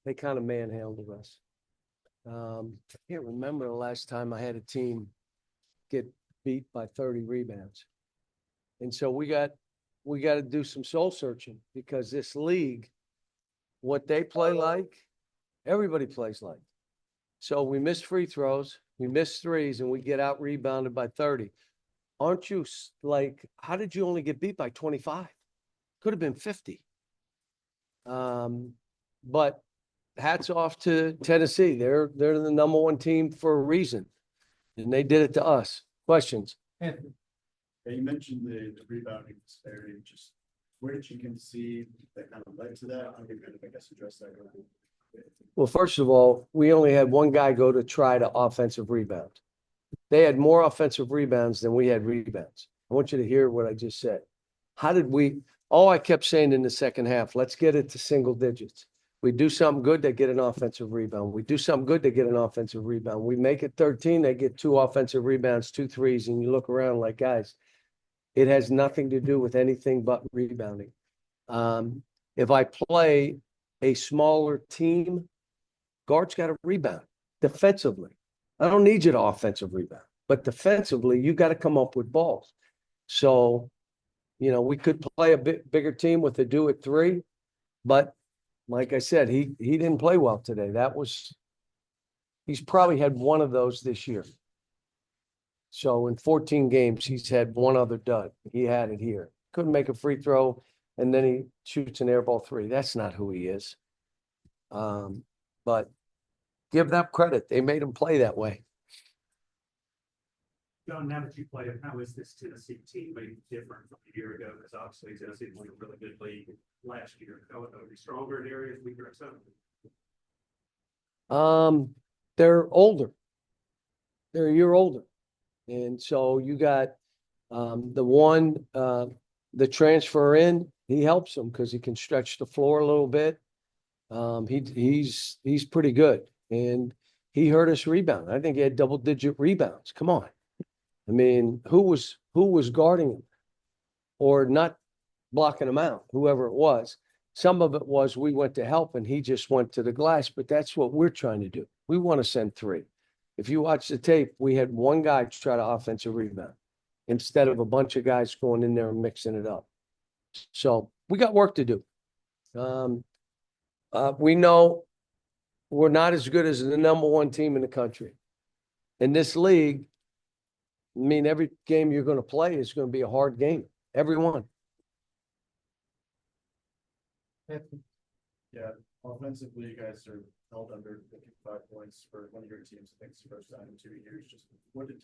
They kind of manhandled us. I can't remember the last time I had a team get beat by 30 rebounds. And so we got to do some soul searching because this league, what they play like, everybody plays like. So we miss free throws, we miss threes, and we get out rebounded by 30. Aren't you like, how did you only get beat by 25? Could have been 50. But hats off to Tennessee. They're the number one team for a reason. And they did it to us. Questions? Yeah, you mentioned the rebounding disparity, just where did you concede that kind of led to that? How do you kind of, I guess, address that? Well, first of all, we only had one guy go to try to offensive rebound. They had more offensive rebounds than we had rebounds. I want you to hear what I just said. How did we, all I kept saying in the second half, let's get it to single digits. We do something good, they get an offensive rebound. We do something good, they get an offensive rebound. We make it 13, they get 2 offensive rebounds, 2 threes, and you look around like, guys, it has nothing to do with anything but rebounding. If I play a smaller team, guard's got to rebound defensively. I don't need you to offensive rebound, but defensively, you got to come up with balls. So, you know, we could play a bit bigger team with a do at 3, but like I said, he didn't play well today. He's probably had one of those this year. So in 14 games, he's had one other dud. He had it here. Couldn't make a free throw, and then he shoots an airball 3. That's not who he is. But give them credit. They made him play that way. John, now that you play it, how is this Tennessee team maybe different from a year ago? Because obviously Tennessee was a really good league last year. Are they stronger in areas, weaker in some? They're older. They're a year older. And so you got the transfer in, he helps them because he can stretch the floor a little bit. He's pretty good. And he hurt us rebound. I think he had double-digit rebounds. Come on. I mean, who was guarding him or not blocking him out, whoever it was. Some of it was we went to help and he just went to the glass, but that's what we're trying to do. We want to send 3. If you watch the tape, we had one guy try to offensive rebound instead of a bunch of guys going in there and mixing it up. So we got work to do. We know we're not as good as the number one team in the country. In this league, I mean, every game you're going to play is going to be a hard game. Every one. Yeah, offensively, you guys are held under 55 points for one of your teams. I think it's the first time in 2 years. Just what did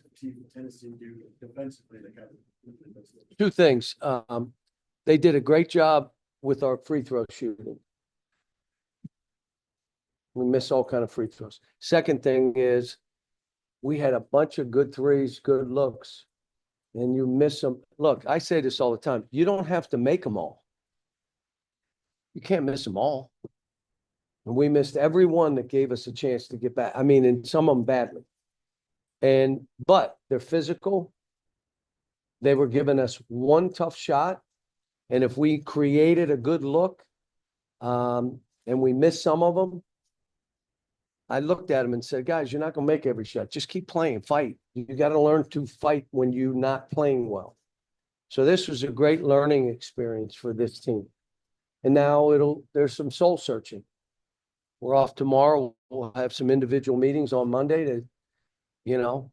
Tennessee do defensively to kind of 2 things. They did a great job with our free throw shooting. We miss all kind of free throws. Second thing is we had a bunch of good threes, good looks, and you miss them. Look, I say this all the time. You don't have to make them all. You can't miss them all. And we missed every one that gave us a chance to get back. I mean, and some of them badly. But they're physical. They were giving us one tough shot. And if we created a good look, and we missed some of them, I looked at him and said, guys, you're not going to make every shot. Just keep playing, fight. You got to learn to fight when you're not playing well. So this was a great learning experience for this team. And now there's some soul searching. We're off tomorrow. We'll have some individual meetings on Monday to, you know,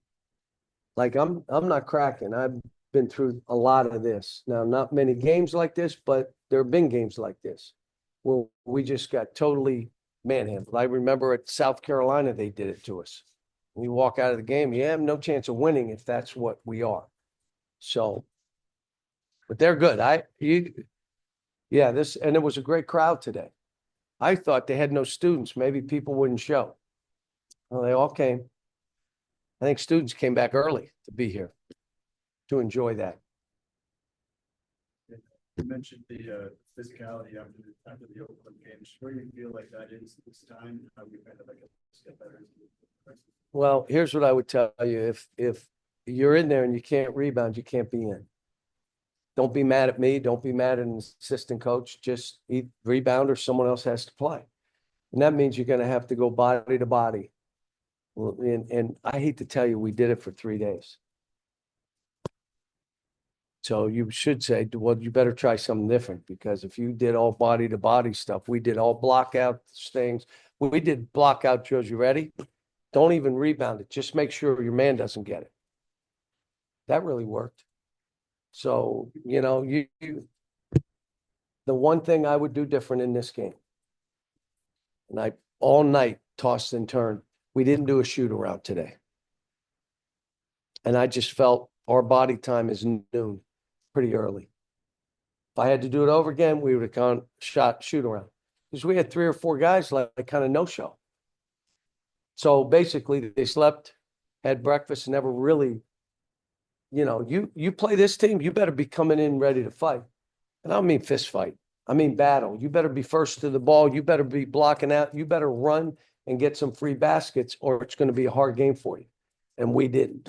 like I'm not cracking. I've been through a lot of this. Now, not many games like this, but there have been games like this where we just got totally manhandled. I remember at South Carolina, they did it to us. We walk out of the game, you have no chance of winning if that's what we are. So, but they're good. And it was a great crowd today. I thought they had no students. Maybe people wouldn't show. Well, they all came. I think students came back early to be here to enjoy that. You mentioned the physicality after the Oakland games. Where do you feel like that is this time? How do you kind of like get better? Well, here's what I would tell you. If you're in there and you can't rebound, you can't be in. Don't be mad at me. Don't be mad at an assistant coach. Just rebound or someone else has to play. And that means you're gonna have to go body to body. Well, and I hate to tell you, we did it for 3 days. So you should say, well, you better try something different, because if you did all body to body stuff, we did all block out things. We did block out drills. You ready? Don't even rebound it. Just make sure your man doesn't get it. That really worked. So, you know, the one thing I would do different in this game, and I all night tossed and turned, we didn't do a shoot around today. And I just felt our body time is noon, pretty early. If I had to do it over again, we would have gone shoot around. Because we had 3 or 4 guys like kind of no show. So basically they slept, had breakfast, never really, you know, you play this team, you better be coming in ready to fight. And I don't mean fist fight. I mean battle. You better be first to the ball. You better be blocking out. You better run and get some free baskets, or it's going to be a hard game for you. And we didn't.